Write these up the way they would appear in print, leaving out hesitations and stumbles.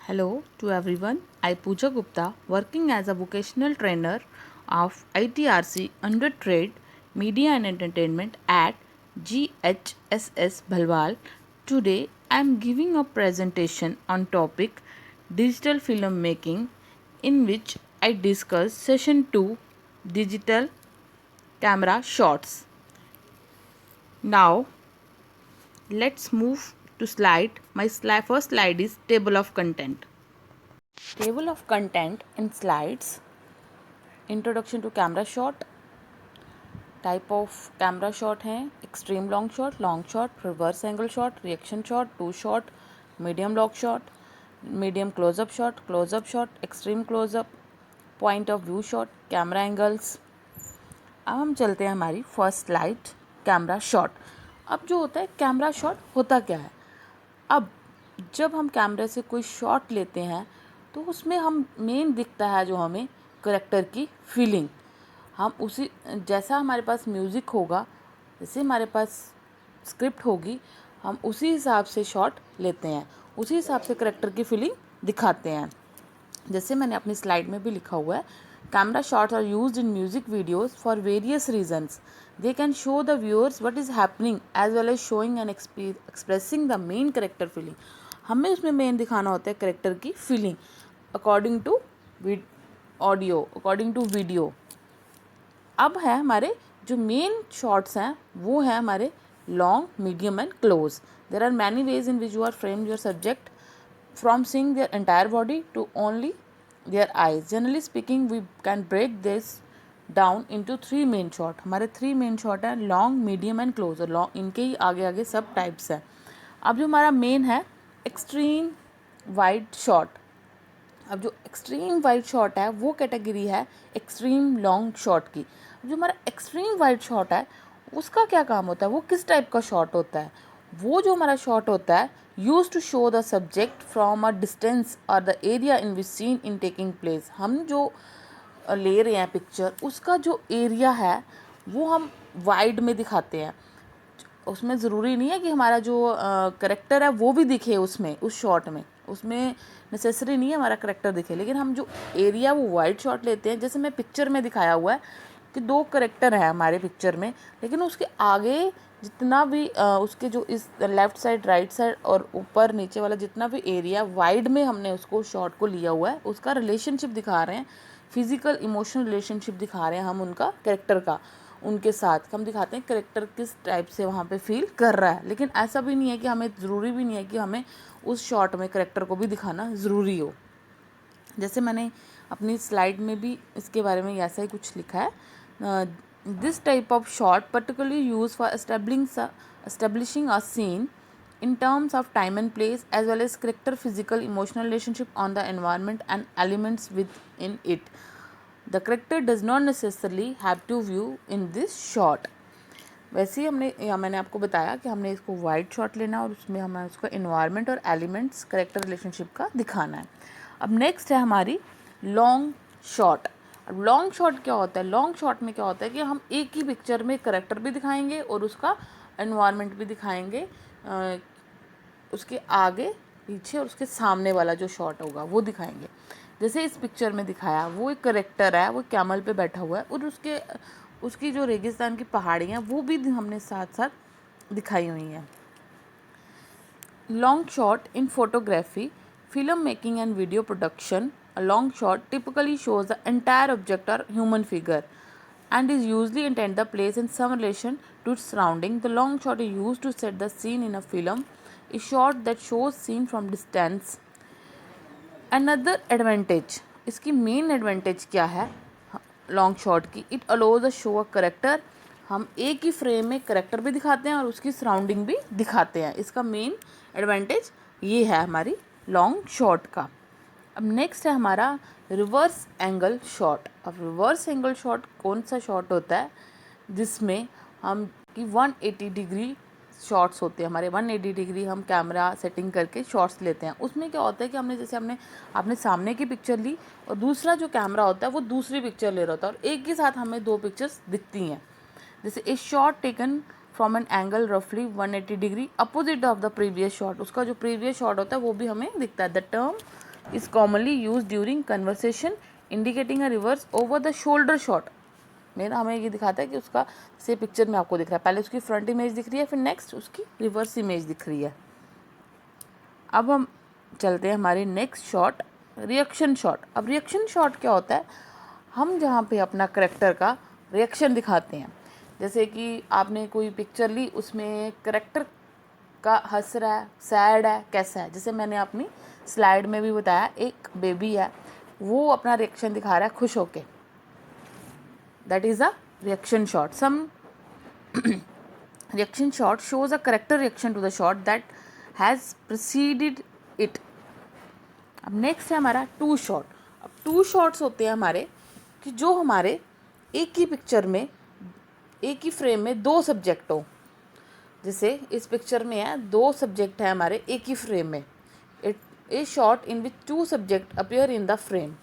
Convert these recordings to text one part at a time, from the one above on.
Hello to everyone. I Pooja Gupta, working as a vocational trainer of ITRC under Trade, Media and Entertainment at GHSS Bhalwal. Today I am giving a presentation on topic digital filmmaking, in which I discuss session 2 digital camera shots. Now let's move to slide. My first slide is table of content. Table of content in slides. Introduction to camera shot. Type of camera shot हैं extreme long shot, reverse angle shot, reaction shot, two shot, medium long shot, medium close up shot, extreme close up, point of view shot, camera angles. अब हम चलते हैं हमारी first slide, camera shot. अब जो होता है कैमरा शॉट होता क्या है? अब जब हम कैमरे से कोई शॉट लेते हैं तो उसमें हम मेन दिखता है जो हमें करेक्टर की फीलिंग। हम उसी जैसा हमारे पास म्यूज़िक होगा, जैसे हमारे पास स्क्रिप्ट होगी, हम उसी हिसाब से शॉट लेते हैं, उसी हिसाब से करेक्टर की फीलिंग दिखाते हैं। जैसे मैंने अपनी स्लाइड में भी लिखा हुआ है, camera shots are used in music videos for various reasons. They can show the viewers what is happening as well as showing and expressing the main character feeling. हमें उसमें मेन दिखाना होता है करेक्टर की फीलिंग अकॉर्डिंग टू वीडियो। अब है हमारे जो मेन शॉट्स हैं वो है हमारे long, medium and close. There are many ways in which you are frame your subject from seeing their entire body to only their eyes. Generally speaking, we can break this down into 3 main shot. हमारे 3 main shot हैं long, medium and close, और long इनके ही आगे आगे सब types हैं। अब जो हमारा मेन है एक्सट्रीम वाइड शॉट। अब जो एक्सट्रीम वाइड शॉट है वो कैटेगरी है एक्सट्रीम लॉन्ग शॉट की। जो हमारा एक्सट्रीम वाइड शॉट है उसका क्या काम होता है, वो किस टाइप का शॉट होता है? वो जो हमारा शॉट होता है use to show the subject from a distance और the area in which scene in taking place. हम जो ले रहे हैं पिक्चर, उसका जो एरिया है वो हम वाइड में दिखाते हैं। उसमें ज़रूरी नहीं है कि हमारा जो करेक्टर है वो भी दिखे उसमें, उस शॉट में, उसमें नेसेसरी नहीं है हमारा करेक्टर दिखे, लेकिन हम जो एरिया वो वाइड शॉट लेते हैं। जैसे मैं पिक्चर में दिखाया हुआ है कि 2 करेक्टर हैं हमारे पिक्चर में, लेकिन उसके आगे जितना भी उसके जो इस लेफ़्ट साइड, राइट साइड और ऊपर नीचे वाला जितना भी एरिया वाइड में हमने उसको शॉट को लिया हुआ है, उसका रिलेशनशिप दिखा रहे हैं, फिज़िकल इमोशनल रिलेशनशिप दिखा रहे हैं हम उनका करेक्टर का, उनके साथ हम दिखाते हैं करेक्टर किस टाइप से वहाँ पे फील कर रहा है। लेकिन ऐसा भी नहीं है कि हमें ज़रूरी भी नहीं है कि हमें उस शॉट में करेक्टर को भी दिखाना ज़रूरी हो। जैसे मैंने अपनी स्लाइड में भी इसके बारे में ऐसा ही कुछ लिखा है। This type of shot particularly use for establishing a scene in terms of time and place as well as character, physical, emotional relationship on the environment and elements within it. The character does not necessarily have to view in this shot. वैसे ही मैंने आपको बताया कि हमने इसको wide shot लेना और उसमें हमें उसका इन्वायरमेंट और एलिमेंट्स करेक्टर रिलेशनशिप का दिखाना है। अब नेक्स्ट है हमारी लॉन्ग शॉट। अब लॉन्ग शॉट क्या होता है? लॉन्ग शॉट में क्या होता है कि हम एक ही पिक्चर में करेक्टर भी दिखाएंगे और उसका इन्वायरमेंट भी दिखाएंगे, उसके आगे पीछे और उसके सामने वाला जो शॉट होगा वो दिखाएंगे। जैसे इस पिक्चर में दिखाया, वो एक करेक्टर है, वो कैमल पे बैठा हुआ है और उसकी जो रेगिस्तान की पहाड़ियाँ वो भी हमने साथ साथ दिखाई हुई हैं। Long shot in photography, film making and video production, a long shot typically shows the entire object or human figure and is usually intended the place in some relation to its surrounding. The long shot is used to set the scene in a film. A shot that shows scene from distance. Another advantage, इसकी main advantage क्या है long shot की? It allows a show a character. हम एक ही frame में character भी दिखाते हैं और उसकी सराउंडिंग भी दिखाते हैं। इसका मेन एडवांटेज ये है हमारी लॉन्ग शॉट का। अब नेक्स्ट है हमारा रिवर्स एंगल शॉट। अब रिवर्स एंगल शॉट कौन सा शॉट होता है? जिसमें हम की 180 डिग्री शॉट्स होते हैं हमारे, 180 डिग्री हम कैमरा सेटिंग करके शॉट्स लेते हैं। उसमें क्या होता है कि हमने आपने सामने की पिक्चर ली और दूसरा जो कैमरा होता है वो दूसरी पिक्चर ले रहा होता है और एक ही साथ हमें 2 पिक्चर्स दिखती हैं। जैसे a shot taken from an angle रफली 180 degree opposite of the previous shot, उसका जो प्रीवियस शॉट होता है वो भी हमें दिखता है। The term is commonly use during conversation indicating a reverse over the shoulder shot. मेरा हमें ये दिखाता है कि उसका से पिक्चर में आपको दिख रहा है, पहले उसकी फ्रंट इमेज दिख रही है, फिर नेक्स्ट उसकी रिवर्स इमेज दिख रही है। अब हम चलते हैं हमारी नेक्स्ट शॉट, रिएक्शन शॉट। अब रिएक्शन शॉट क्या होता है, हम जहाँ पे अपना करेक्टर का रिएक्शन दिखाते हैं। जैसे कि आपने कोई पिक्चर ली, उसमें करेक्टर का हंस रहा है, सैड है, कैसा है। जैसे मैंने अपनी स्लाइड में भी बताया, एक बेबी है, वो अपना रिएक्शन दिखा रहा है खुश होके, that is a reaction shot. Some reaction shot shows a character reaction to the shot that has preceded it। अब नेक्स्ट है हमारा टू शॉट। अब टू शॉट्स होते हैं हमारे कि जो हमारे एक ही पिक्चर में, एक ही फ्रेम में दो सब्जेक्ट हो। जैसे इस पिक्चर में है, दो सब्जेक्ट है हमारे एक ही फ्रेम में। It a shot in which two subject appear in the frame.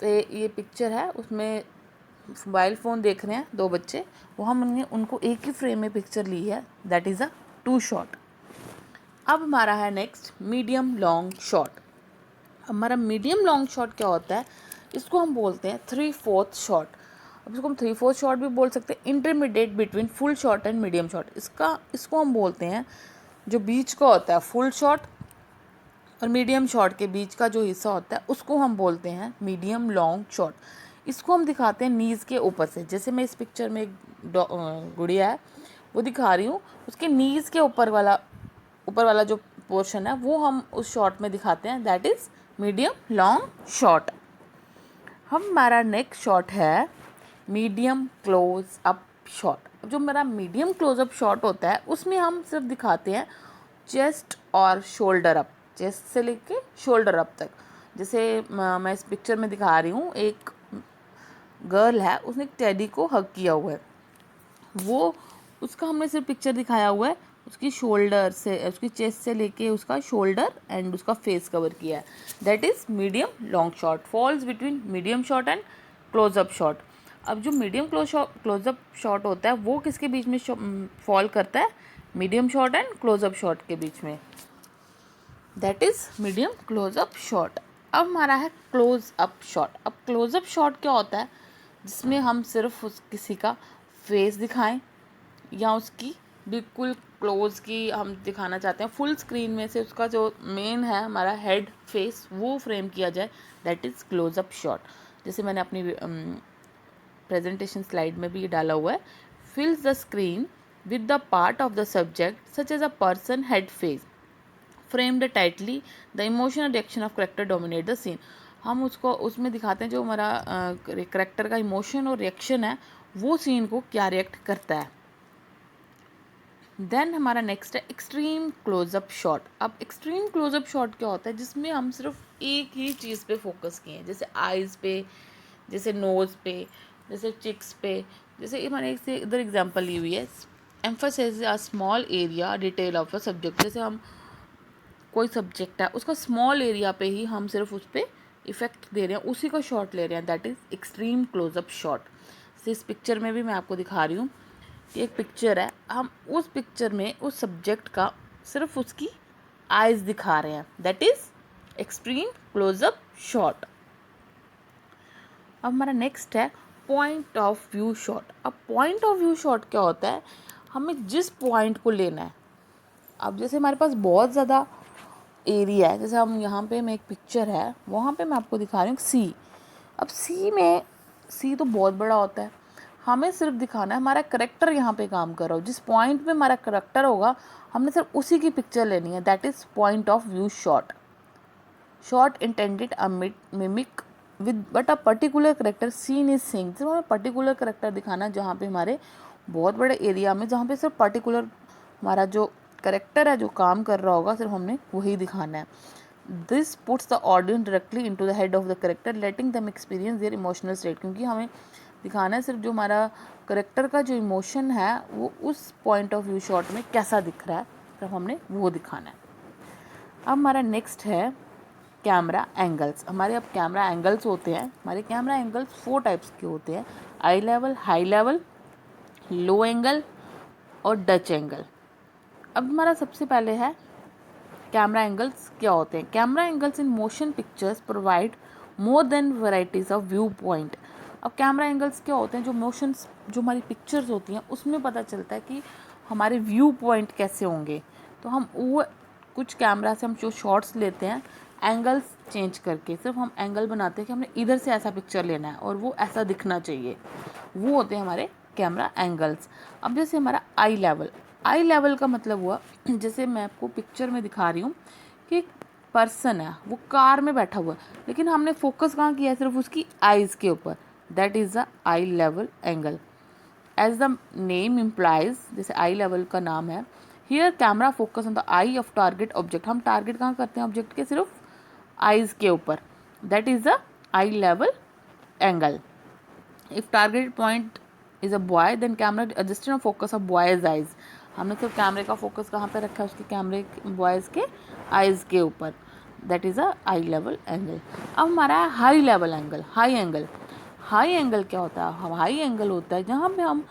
से ये पिक्चर है, उसमें मोबाइल फ़ोन देख रहे हैं दो बच्चे, वो हमने उनको एक ही फ्रेम में पिक्चर ली है, that is a two shot. अब हमारा है नेक्स्ट मीडियम लॉन्ग शॉट। हमारा मीडियम लॉन्ग शॉट क्या होता है, इसको हम बोलते हैं 3/4 शॉट। अब इसको हम 3/4 शॉट भी बोल सकते हैं, intermediate between full shot and medium shot. इसको हम बोलते हैं, जो बीच का होता है फुल शॉट और मीडियम शॉट के बीच का जो हिस्सा होता है उसको हम बोलते हैं मीडियम लॉन्ग शॉट। इसको हम दिखाते हैं नीज़ के ऊपर से। जैसे मैं इस पिक्चर में एक गुड़िया है, वो दिखा रही हूँ, उसके नीज़ के ऊपर वाला जो पोर्शन है वो हम उस शॉट में दिखाते हैं, that is medium long shot. हमारा नेक्स्ट शॉट है मीडियम क्लोज अप शॉट। जो मेरा मीडियम क्लोज अप शॉट होता है उसमें हम सिर्फ दिखाते हैं चेस्ट और शोल्डर अप, चेस्ट से लेके शोल्डर अप तक। जैसे मैं इस पिक्चर में दिखा रही हूँ, एक गर्ल है, उसने एक टेडी को हग किया हुआ है, वो उसका हमने सिर्फ पिक्चर दिखाया हुआ है, उसकी शोल्डर से, उसकी चेस्ट से लेके उसका शोल्डर एंड उसका फेस कवर किया है, that is medium long shot, falls between medium shot and closeup shot. अब जो मीडियम क्लोजअप शॉट होता है वो किसके बीच में फॉल करता है, medium shot and closeup shot के बीच में, that is medium close up shot. अब हमारा है क्लोज अप शॉट। अब क्लोजअप शॉट क्या होता है, जिसमें हम सिर्फ किसी का फेस दिखाएं या उसकी बिल्कुल क्लोज की हम दिखाना चाहते हैं, फुल स्क्रीन में से उसका जो मेन है हमारा हेड फेस वो फ्रेम किया जाए, दैट इज़ क्लोजअप शॉट। जैसे मैंने अपनी प्रेजेंटेशन स्लाइड में भी ये डाला हुआ है, fills the screen with the part of the subject such as a person head face framed tightly, the emotional reaction of character dominate the scene. हम उसको उसमें दिखाते हैं जो हमारा करेक्टर का इमोशन और रिएक्शन है वो सीन को क्या रिएक्ट करता है। देन हमारा नेक्स्ट है एक्सट्रीम क्लोजअप शॉट। अब एक्सट्रीम क्लोजअप शॉट क्या होता है, जिसमें हम सिर्फ एक ही चीज़ पे फोकस किए हैं, जैसे आइज़ पे, जैसे नोज़ पे, जैसे चिक्स पे। जैसे मैंने एक से इधर एग्जांपल ली हुई है, emphasise a small area detail of a subject. जैसे हम कोई सब्जेक्ट है उसका स्मॉल एरिया पे ही हम सिर्फ उस पर इफेक्ट दे रहे हैं, उसी का शॉट ले रहे हैं, that is extreme closeup shot. से इस पिक्चर में भी मैं आपको दिखा रही हूँ, एक पिक्चर है, हम उस पिक्चर में उस सब्जेक्ट का सिर्फ उसकी आइज़ दिखा रहे हैं, that is extreme closeup shot. अब हमारा नेक्स्ट है पॉइंट ऑफ व्यू शॉट। अब पॉइंट ऑफ व्यू शॉट क्या होता है, हमें जिस पॉइंट को लेना है, अब जैसे हमारे पास बहुत ज़्यादा एरिया है, जैसे हम यहाँ पे मैं एक पिक्चर है वहाँ पे मैं आपको दिखा रही हूँ सी। अब सी तो बहुत बड़ा होता है, हमें सिर्फ दिखाना है हमारा करेक्टर यहाँ पे काम कर रहा हो, जिस पॉइंट पे हमारा करेक्टर होगा हमने सिर्फ उसी की पिक्चर लेनी है, that is point of view shot. Shot intended a mimic with but a particular character scene is seeing. सिर्फ हमें पर्टिकुलर करेक्टर दिखाना है जहाँ पे हमारे बहुत बड़े एरिया में, जहाँ पे सिर्फ पर्टिकुलर हमारा जो करेक्टर है जो काम कर रहा होगा सिर्फ हमने वही दिखाना है। This puts the audience directly into the head of the character letting them experience their emotional state. क्योंकि हमें दिखाना है सिर्फ जो हमारा करेक्टर का जो इमोशन है वो उस पॉइंट ऑफ व्यू शॉट में कैसा दिख रहा है, सिर्फ हमने वो दिखाना है। अब हमारा नेक्स्ट है कैमरा एंगल्स। हमारे अब कैमरा एंगल्स होते हैं, हमारे कैमरा एंगल्स 4 टाइप्स के होते हैं, आई लेवल, हाई लेवल, लो एंगल और डच एंगल। अब हमारा सबसे पहले है कैमरा एंगल्स क्या होते हैं? Camera angles in motion pictures provide more than varieties of view point. अब कैमरा एंगल्स क्या होते हैं? जो मोशंस, जो हमारी पिक्चर्स होती हैं उसमें पता चलता है कि हमारे व्यू पॉइंट कैसे होंगे। तो हम वो कुछ कैमरा से हम जो शॉट्स लेते हैं एंगल्स चेंज करके, सिर्फ हम एंगल बनाते हैं कि हमने इधर से ऐसा पिक्चर लेना है और वो ऐसा दिखना चाहिए, वो होते हैं हमारे कैमरा एंगल्स। अब जैसे हमारा आई लेवल का मतलब हुआ, जैसे मैं आपको पिक्चर में दिखा रही हूँ कि एक पर्सन है, वो कार में बैठा हुआ है, लेकिन हमने फोकस कहाँ किया है? सिर्फ उसकी आइज़ के ऊपर। That is the eye level angle. As the name implies, जैसे आई लेवल का नाम है, here camera focus on the eye of target object. हम टारगेट कहाँ करते हैं ऑब्जेक्ट के? सिर्फ आइज़ के ऊपर। That is the eye level angle. If target point is a boy then camera adjusted focus of boy's eyes. हमने सिर्फ कैमरे का फोकस कहाँ पे रखा है? उसके कैमरे बॉयज़ के आइज़ के ऊपर। That is a I level angle. अब हमारा है high level angle, high angle. High angle क्या होता है? हाई एंगल होता है जहाँ पे हम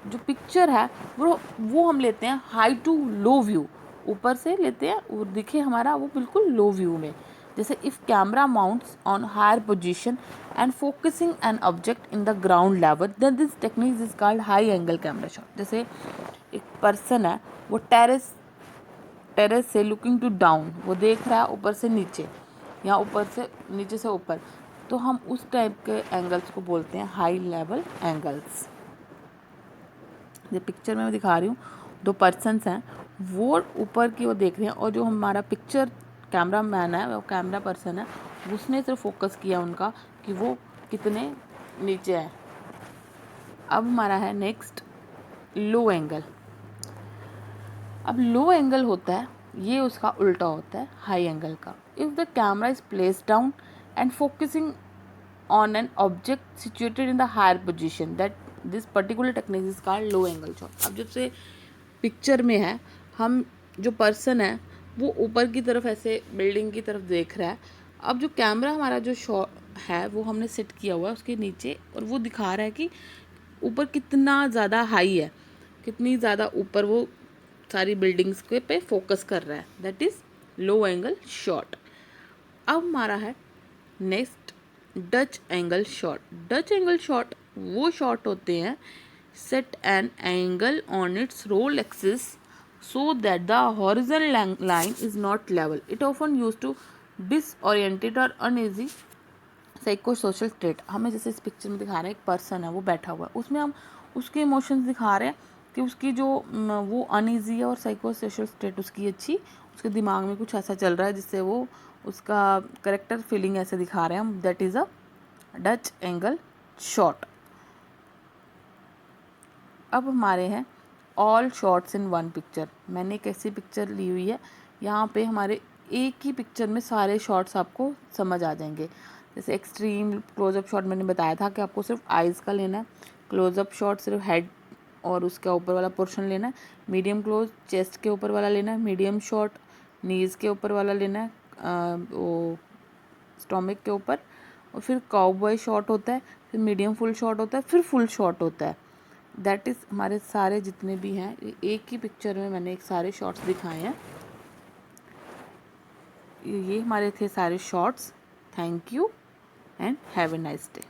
जो पिक्चर है वो हम लेते हैं हाई टू लो व्यू, ऊपर से लेते हैं और दिखे हमारा वो बिल्कुल लो व्यू में। जैसे if camera mounts on higher position and focusing an object in the ground level then this technique is called high angle camera shot. जैसे एक पर्सन है, वो टेरेस से लुकिंग टू डाउन, वो देख रहा है ऊपर से नीचे या ऊपर से नीचे से ऊपर, तो हम उस टाइप के एंगल्स को बोलते हैं हाई लेवल एंगल्स। ये पिक्चर में मैं दिखा रही हूँ, दो पर्सन्स हैं, वो ऊपर की वो देख रहे हैं और जो हमारा पिक्चर कैमरा मैन है, वो कैमरा पर्सन है, उसने सिर्फ फोकस किया उनका कि वो कितने नीचे हैं। अब हमारा है नेक्स्ट लो एंगल। अब लो एंगल होता है, ये उसका उल्टा होता है हाई एंगल का। If the camera is place down and focusing on an object situated in the higher position that this particular technique is called low angle shot। अब जब से पिक्चर में है, हम जो पर्सन है वो ऊपर की तरफ ऐसे बिल्डिंग की तरफ देख रहा है। अब जो कैमरा हमारा जो शॉट है वो हमने सेट किया हुआ है उसके नीचे, और वो दिखा रहा है कि ऊपर कितना ज़्यादा हाई है, कितनी ज़्यादा ऊपर वो सारी बिल्डिंग्स के पे फोकस कर रहा है। That is low angle shot. अब हमारा है next Dutch angle shot. Dutch angle shot वो शॉट होते हैं set an angle on its roll axis so that the horizontal line is not level. It often use to disoriented और uneasy psycho social state. हमें जैसे इस picture में दिखा रहे हैं, एक पर्सन है वो बैठा हुआ है, उसमें हम उसके इमोशंस दिखा रहे हैं कि उसकी जो वो अनईजी है और साइको सोशल स्टेट उसकी अच्छी, उसके दिमाग में कुछ ऐसा चल रहा है जिससे वो उसका करेक्टर फीलिंग ऐसे दिखा रहे हैं हम। That is a Dutch angle shot. अब हमारे हैं all shots in one picture. मैंने एक ऐसी पिक्चर ली हुई है, यहाँ पे हमारे एक ही पिक्चर में सारे शॉट्स आपको समझ आ जाएंगे। जैसे एक्सट्रीम क्लोजअप शॉट मैंने बताया था कि आपको सिर्फ आइज़ का लेना है, क्लोजअप शॉट सिर्फ हेड और उसका ऊपर वाला पोर्शन लेना है, मीडियम क्लोज चेस्ट के ऊपर वाला लेना है, मीडियम शॉट नीज़ के ऊपर वाला लेना है, वो स्टोमिक के ऊपर, और फिर काउबॉय शॉट होता है, फिर मीडियम फुल शॉट होता है, फिर फुल शॉट होता है। दैट इज़ हमारे सारे जितने भी हैं, एक ही पिक्चर में मैंने एक सारे शॉट्स दिखाए हैं। ये हमारे थे सारे shots. Thank you and have a nice day.